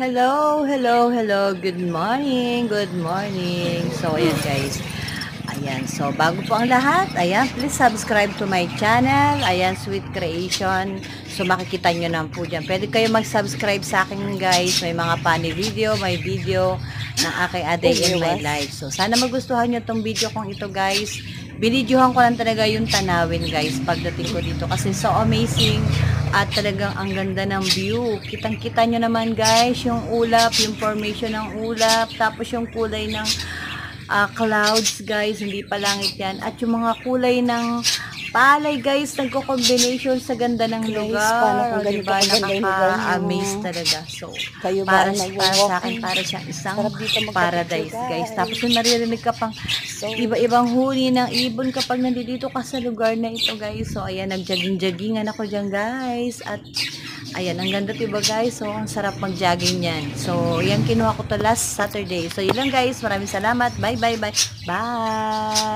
Hello, hello, hello. Good morning, good morning. So, ayan guys. Ayan, so bago po ang lahat, ayan, please subscribe to my channel. Ayan, Sweet Creation. So, makikita nyo naman po dyan. Pwede kayo mag-subscribe sa akin guys. May mga funny video, may video ng aking a day in my life. So, sana magustuhan nyo tong video kong ito guys. Binidyohan ko lang talaga yung tanawin guys pagdating ko dito kasi so amazing at talagang ang ganda ng view. Kitang-kita nyo naman guys yung ulap, yung formation ng ulap, tapos yung kulay ng clouds guys, hindi pa langit yan. At yung mga kulay ng palay guys, nagko-combination sa ganda ng lugar. O, diba? Nakaka-amaze talaga. So, para sa akin, para siyang isang paradise guys. Tapos yung naririnig ka pang iba-ibang huni ng ibon kapag nandito ka sa lugar na ito guys. So, ayan, nag-jogging-joggingan ako dyan guys. At ayan, ang ganda diba guys? So, ang sarap mag-jogging yan. So, yan kinuha ko to last Saturday. So, yun lang guys. Maraming salamat. Bye, bye, bye. Bye!